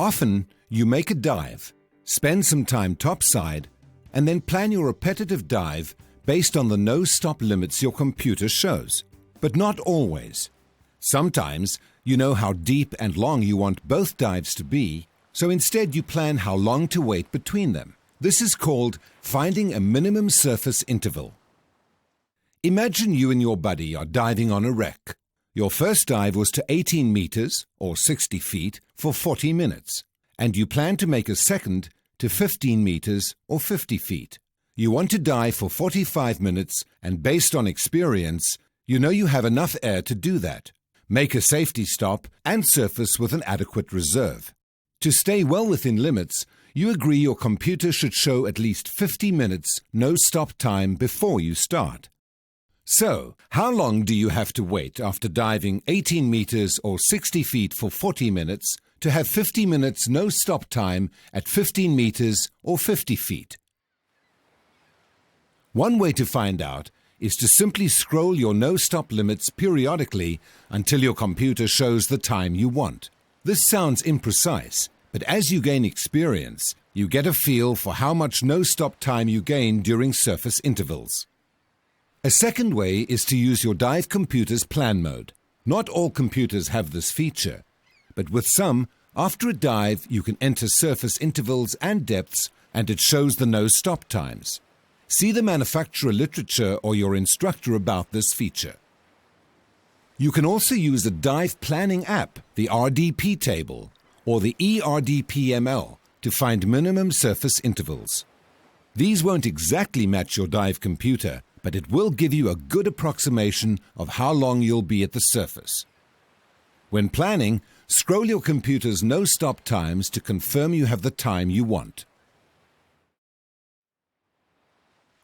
Often, you make a dive, spend some time topside, and then plan your repetitive dive based on the no-stop limits your computer shows. But not always. Sometimes, you know how deep and long you want both dives to be, so instead you plan how long to wait between them. This is called finding a minimum surface interval. Imagine you and your buddy are diving on a wreck. Your first dive was to 18 meters, or 60 feet, for 40 minutes, and you plan to make a second to 15 meters, or 50 feet. You want to dive for 45 minutes, and based on experience, you know you have enough air to do that. Make a safety stop and surface with an adequate reserve. To stay well within limits, you agree your computer should show at least 50 minutes no-stop time before you start. So, how long do you have to wait after diving 18 meters or 60 feet for 40 minutes to have 50 minutes no-stop time at 15 meters or 50 feet? One way to find out is to simply scroll your no-stop limits periodically until your computer shows the time you want. This sounds imprecise, but as you gain experience, you get a feel for how much no-stop time you gain during surface intervals. A second way is to use your dive computer's plan mode. Not all computers have this feature, but with some, after a dive, you can enter surface intervals and depths, and it shows the no-stop times. See the manufacturer literature or your instructor about this feature. You can also use a dive planning app, the RDP table, or the ERDPML, to find minimum surface intervals. These won't exactly match your dive computer, but it will give you a good approximation of how long you'll be at the surface. When planning, scroll your computer's no-stop times to confirm you have the time you want.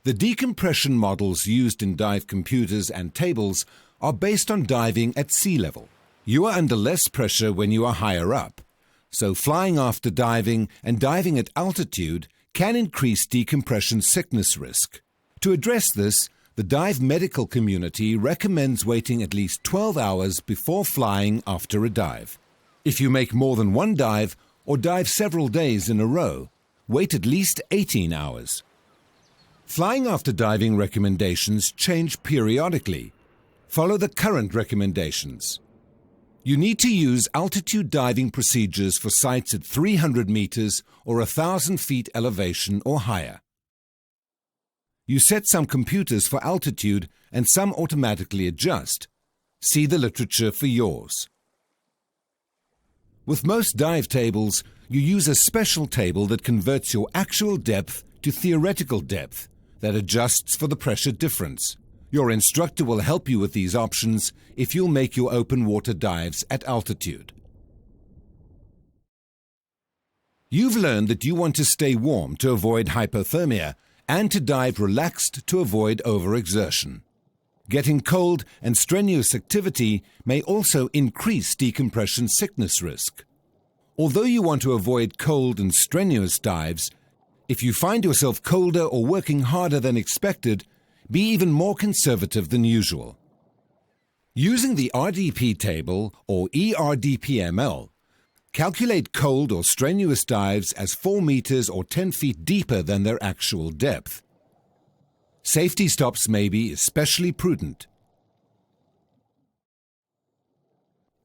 The decompression models used in dive computers and tables are based on diving at sea level. You are under less pressure when you are higher up, so flying after diving and diving at altitude can increase decompression sickness risk. To address this, the dive medical community recommends waiting at least 12 hours before flying after a dive. If you make more than one dive or dive several days in a row, wait at least 18 hours. Flying after diving recommendations change periodically. Follow the current recommendations. You need to use altitude diving procedures for sites at 300 meters or 1,000 feet elevation or higher. You set some computers for altitude and some automatically adjust. See the literature for yours. With most dive tables, you use a special table that converts your actual depth to theoretical depth that adjusts for the pressure difference. Your instructor will help you with these options if you'll make your open water dives at altitude. You've learned that you want to stay warm to avoid hypothermia and to dive relaxed to avoid overexertion. Getting cold and strenuous activity may also increase decompression sickness risk. Although you want to avoid cold and strenuous dives, if you find yourself colder or working harder than expected, be even more conservative than usual. Using the RDP table or ERDPML, calculate cold or strenuous dives as 4 meters or 10 feet deeper than their actual depth. Safety stops may be especially prudent.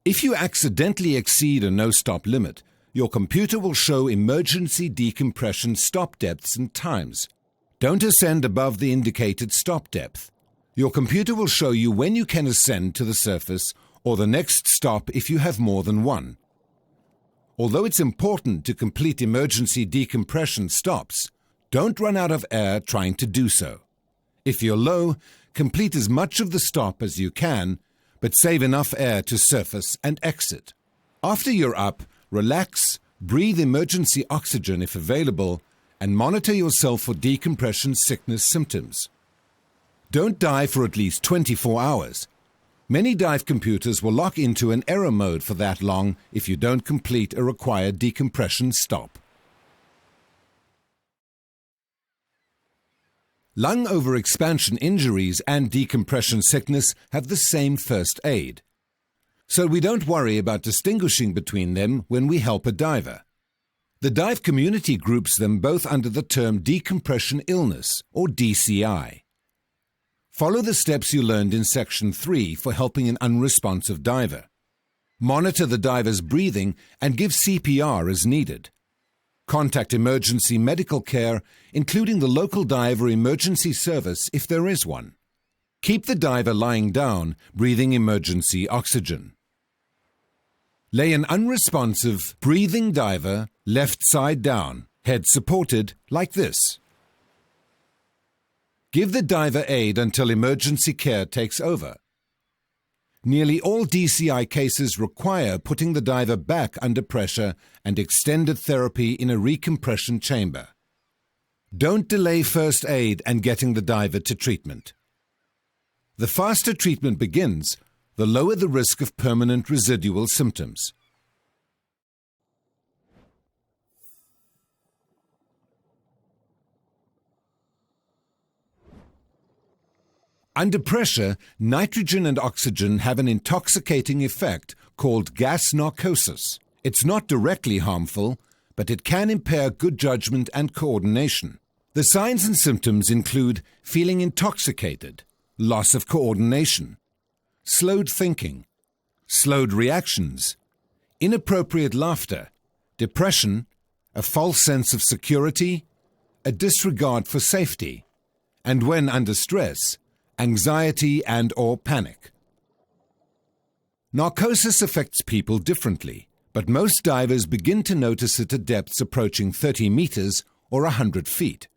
If you accidentally exceed a no-stop limit, your computer will show emergency decompression stop depths and times. Don't ascend above the indicated stop depth. Your computer will show you when you can ascend to the surface or the next stop if you have more than one. Although it's important to complete emergency decompression stops, don't run out of air trying to do so. If you're low, complete as much of the stop as you can, but save enough air to surface and exit. After you're up, relax, breathe emergency oxygen if available, and monitor yourself for decompression sickness symptoms. Don't dive for at least 24 hours. Many dive computers will lock into an error mode for that long if you don't complete a required decompression stop. Lung overexpansion injuries and decompression sickness have the same first aid, so we don't worry about distinguishing between them when we help a diver. The dive community groups them both under the term decompression illness, or DCI. Follow the steps you learned in Section 3 for helping an unresponsive diver. Monitor the diver's breathing and give CPR as needed. Contact emergency medical care, including the local diver emergency service if there is one. Keep the diver lying down, breathing emergency oxygen. Lay an unresponsive, breathing diver left side down, head supported, like this. Give the diver aid until emergency care takes over. Nearly all DCI cases require putting the diver back under pressure and extended therapy in a recompression chamber. Don't delay first aid and getting the diver to treatment. The faster treatment begins, the lower the risk of permanent residual symptoms. Under pressure, nitrogen and oxygen have an intoxicating effect called gas narcosis. It's not directly harmful, but it can impair good judgment and coordination. The signs and symptoms include feeling intoxicated, loss of coordination, slowed thinking, slowed reactions, inappropriate laughter, depression, a false sense of security, a disregard for safety, and when under stress, anxiety and/or panic. Narcosis affects people differently, but most divers begin to notice it at depths approaching 30 meters or 100 feet.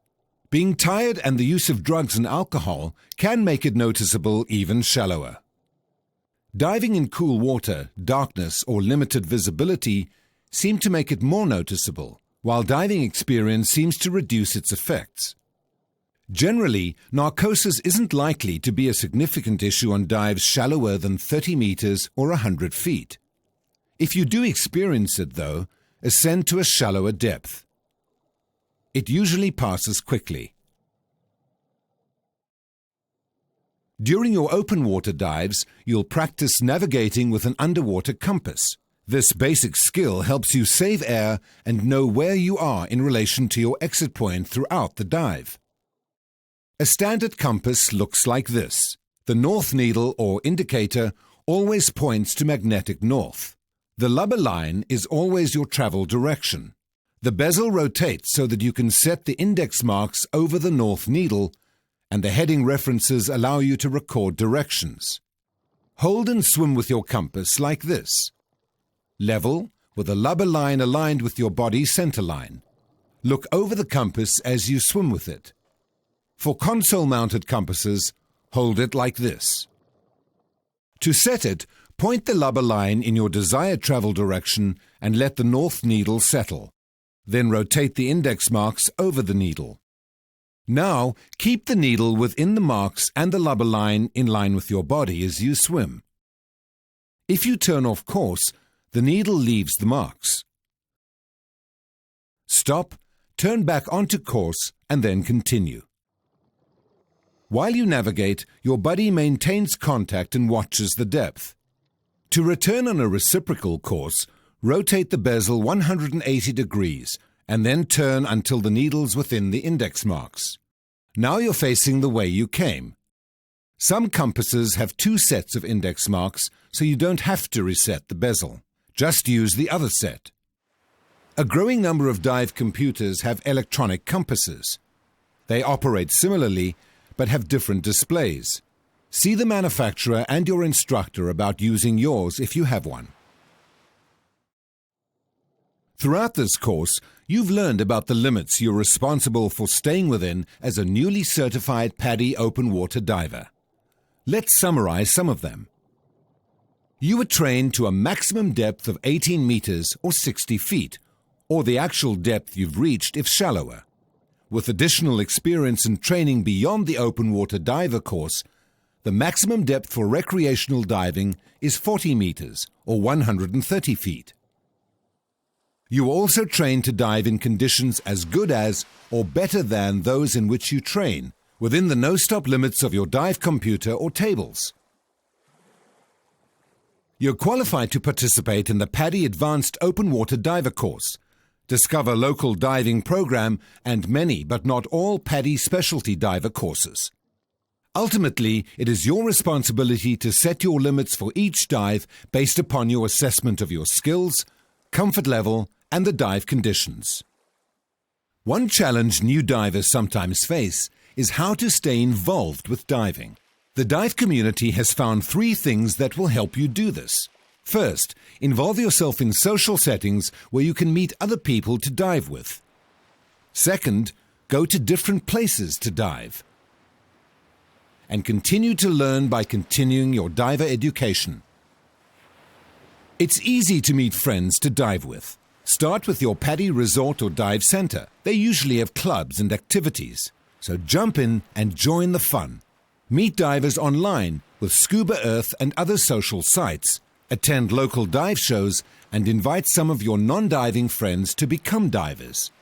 Being tired and the use of drugs and alcohol can make it noticeable even shallower. Diving in cool water, darkness, or limited visibility seem to make it more noticeable, while diving experience seems to reduce its effects. Generally, narcosis isn't likely to be a significant issue on dives shallower than 30 meters or 100 feet. If you do experience it, though, ascend to a shallower depth. It usually passes quickly. During your open water dives, you'll practice navigating with an underwater compass. This basic skill helps you save air and know where you are in relation to your exit point throughout the dive. A standard compass looks like this. The north needle or indicator always points to magnetic north. The lubber line is always your travel direction. The bezel rotates so that you can set the index marks over the north needle, and the heading references allow you to record directions. Hold and swim with your compass like this. Level, with a lubber line aligned with your body center line. Look over the compass as you swim with it. For console-mounted compasses, hold it like this. To set it, point the lubber line in your desired travel direction and let the north needle settle. Then rotate the index marks over the needle. Now, keep the needle within the marks and the lubber line in line with your body as you swim. If you turn off course, the needle leaves the marks. Stop, turn back onto course, and then continue. While you navigate, your buddy maintains contact and watches the depth. To return on a reciprocal course, rotate the bezel 180 degrees and then turn until the needle's within the index marks. Now you're facing the way you came. Some compasses have 2 sets of index marks, so you don't have to reset the bezel. Just use the other set. A growing number of dive computers have electronic compasses. They operate similarly, but have different displays. See the manufacturer and your instructor about using yours if you have one. Throughout this course, you've learned about the limits you're responsible for staying within as a newly certified PADI open water diver. Let's summarize some of them. You were trained to a maximum depth of 18 meters or 60 feet, or the actual depth you've reached if shallower. With additional experience and training beyond the open water diver course, the maximum depth for recreational diving is 40 meters or 130 feet. You are also trained to dive in conditions as good as or better than those in which you train, within the no-stop limits of your dive computer or tables. You're qualified to participate in the PADI Advanced Open Water Diver course. Discover local diving program and many but not all PADI specialty diver courses. Ultimately, it is your responsibility to set your limits for each dive based upon your assessment of your skills, comfort level, and the dive conditions. One challenge new divers sometimes face is how to stay involved with diving. The dive community has found 3 things that will help you do this. First, involve yourself in social settings where you can meet other people to dive with. Second, go to different places to dive. And continue to learn by continuing your diver education. It's easy to meet friends to dive with. Start with your PADI resort or dive center. They usually have clubs and activities, so jump in and join the fun. Meet divers online with Scuba Earth and other social sites. Attend local dive shows and invite some of your non-diving friends to become divers.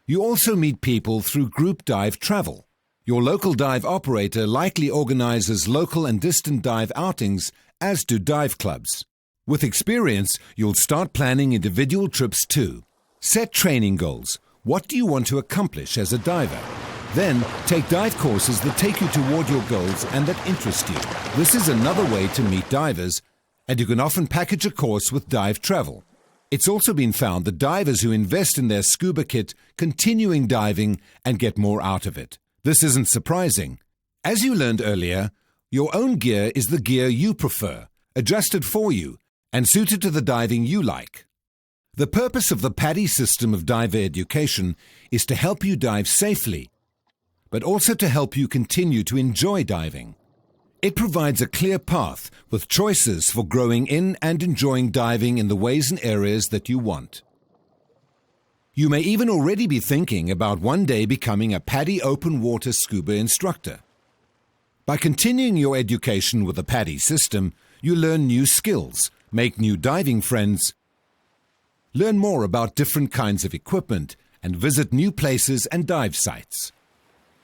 You also meet people through group dive travel. Your local dive operator likely organizes local and distant dive outings, as do dive clubs. With experience, you'll start planning individual trips too. Set training goals. What do you want to accomplish as a diver? Then, take dive courses that take you toward your goals and that interest you. This is another way to meet divers, and you can often package a course with dive travel. It's also been found that divers who invest in their scuba kit continuing diving and get more out of it. This isn't surprising. As you learned earlier, your own gear is the gear you prefer, adjusted for you, and suited to the diving you like. The purpose of the PADI system of diver education is to help you dive safely, but also to help you continue to enjoy diving. It provides a clear path with choices for growing in and enjoying diving in the ways and areas that you want. You may even already be thinking about one day becoming a PADI open water scuba instructor. By continuing your education with the PADI system, you learn new skills, make new diving friends, learn more about different kinds of equipment, and visit new places and dive sites.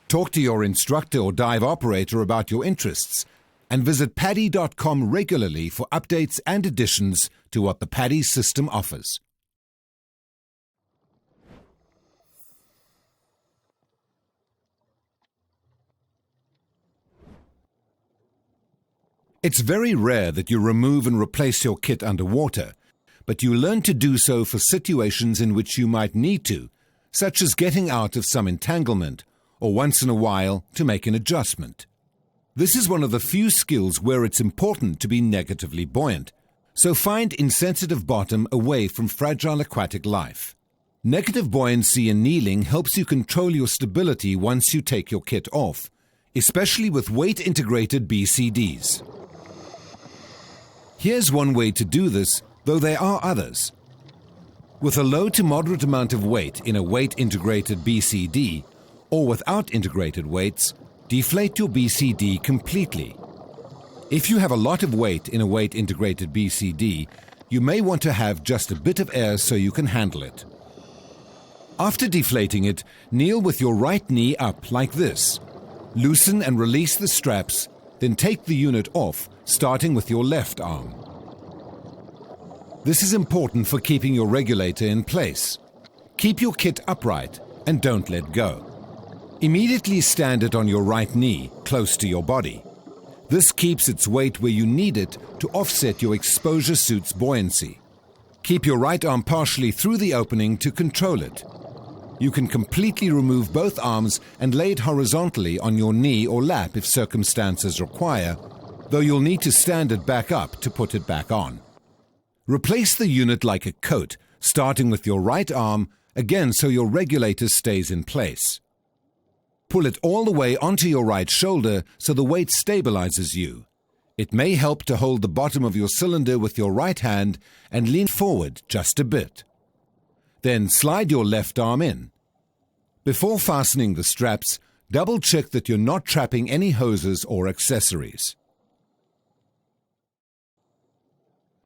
Talk to your instructor or dive operator about your interests, and visit PADI.com regularly for updates and additions to what the PADI system offers. It's very rare that you remove and replace your kit underwater, but you learn to do so for situations in which you might need to, such as getting out of some entanglement, or once in a while to make an adjustment. This is one of the few skills where it's important to be negatively buoyant, so find insensitive bottom away from fragile aquatic life. Negative buoyancy in kneeling helps you control your stability once you take your kit off, especially with weight-integrated BCDs. Here's one way to do this, though there are others. With a low to moderate amount of weight in a weight-integrated BCD, or without integrated weights, deflate your BCD completely. If you have a lot of weight in a weight-integrated BCD, you may want to have just a bit of air so you can handle it. After deflating it, kneel with your right knee up like this. Loosen and release the straps, then take the unit off, starting with your left arm. This is important for keeping your regulator in place. Keep your kit upright and don't let go. Immediately stand it on your right knee, close to your body. This keeps its weight where you need it to offset your exposure suit's buoyancy. Keep your right arm partially through the opening to control it. You can completely remove both arms and lay it horizontally on your knee or lap if circumstances require, though you'll need to stand it back up to put it back on. Replace the unit like a coat, starting with your right arm, again so your regulator stays in place. Pull it all the way onto your right shoulder so the weight stabilizes you. It may help to hold the bottom of your cylinder with your right hand and lean forward just a bit. Then slide your left arm in. Before fastening the straps, double-check that you're not trapping any hoses or accessories.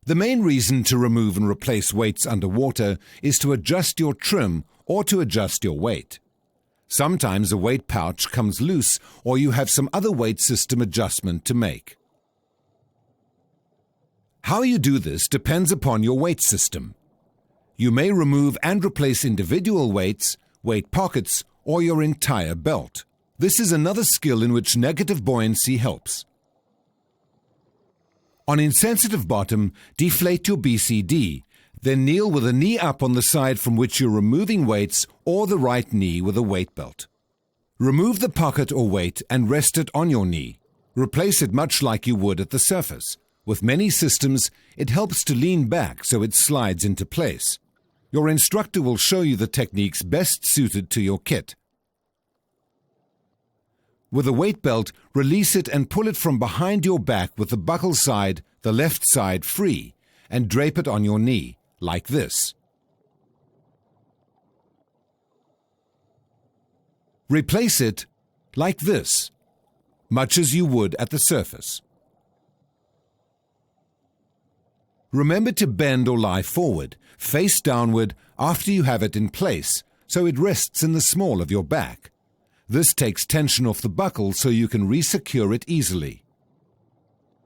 The main reason to remove and replace weights underwater is to adjust your trim or to adjust your weight. Sometimes a weight pouch comes loose or you have some other weight system adjustment to make. How you do this depends upon your weight system. You may remove and replace individual weights, weight pockets, or your entire belt. This is another skill in which negative buoyancy helps. On insensitive bottom, deflate your BCD, then kneel with a knee up on the side from which you're removing weights or the right knee with a weight belt. Remove the pocket or weight and rest it on your knee. Replace it much like you would at the surface. With many systems, it helps to lean back so it slides into place. Your instructor will show you the techniques best suited to your kit. With a weight belt, release it and pull it from behind your back with the buckle side, the left side free, and drape it on your knee, like this. Replace it like this, much as you would at the surface. Remember to bend or lie forward, face downward after you have it in place, so it rests in the small of your back. This takes tension off the buckle so you can resecure it easily.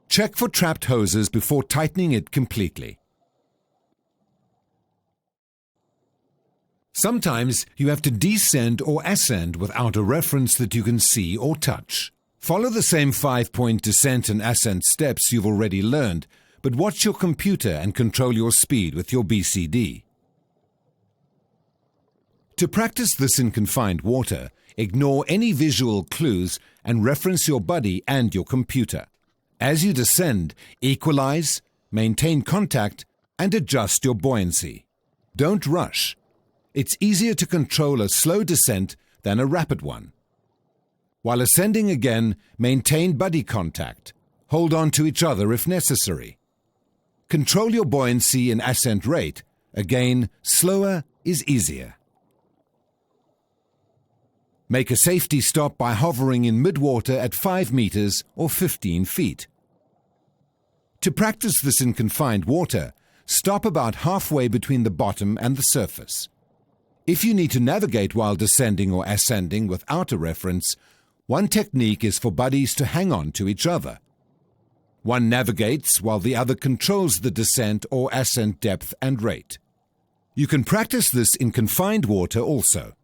Check for trapped hoses before tightening it completely. Sometimes you have to descend or ascend without a reference that you can see or touch. Follow the same 5-point descent and ascent steps you've already learned, but watch your computer and control your speed with your BCD. To practice this in confined water, ignore any visual clues and reference your buddy and your computer. As you descend, equalize, maintain contact, and adjust your buoyancy. Don't rush. It's easier to control a slow descent than a rapid one. While ascending again, maintain buddy contact. Hold on to each other if necessary. Control your buoyancy and ascent rate. Again, slower is easier. Make a safety stop by hovering in midwater at 5 meters or 15 feet. To practice this in confined water, stop about halfway between the bottom and the surface. If you need to navigate while descending or ascending without a reference, one technique is for buddies to hang on to each other. One navigates while the other controls the descent or ascent depth and rate. You can practice this in confined water also.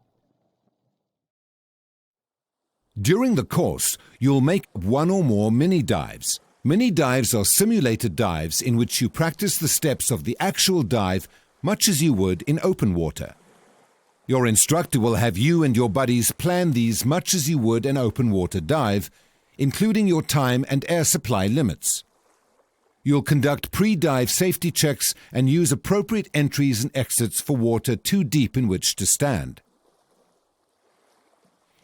During the course, you'll make one or more mini dives. Mini dives are simulated dives in which you practice the steps of the actual dive much as you would in open water. Your instructor will have you and your buddies plan these much as you would an open water dive, including your time and air supply limits. You'll conduct pre-dive safety checks and use appropriate entries and exits for water too deep in which to stand.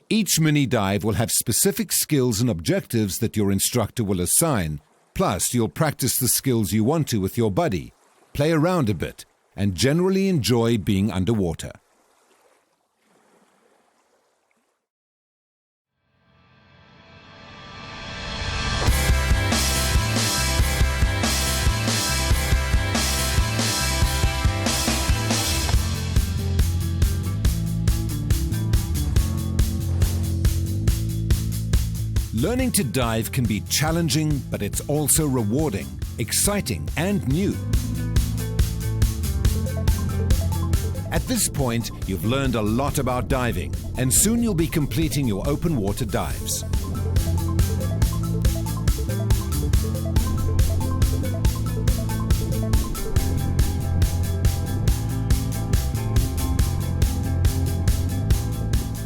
Each mini dive will have specific skills and objectives that your instructor will assign, plus you'll practice the skills you want to with your buddy, play around a bit, and generally enjoy being underwater. Learning to dive can be challenging, but it's also rewarding, exciting, and new. At this point, you've learned a lot about diving, and soon you'll be completing your open water dives.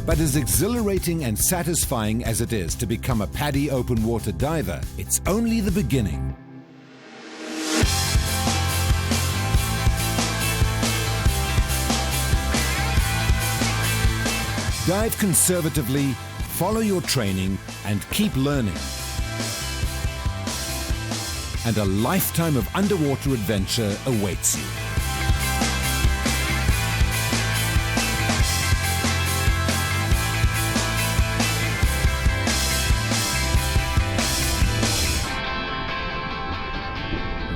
But as exhilarating and satisfying as it is to become a PADI open water diver, it's only the beginning. Dive conservatively, follow your training, and keep learning. And a lifetime of underwater adventure awaits you.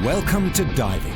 Welcome to diving.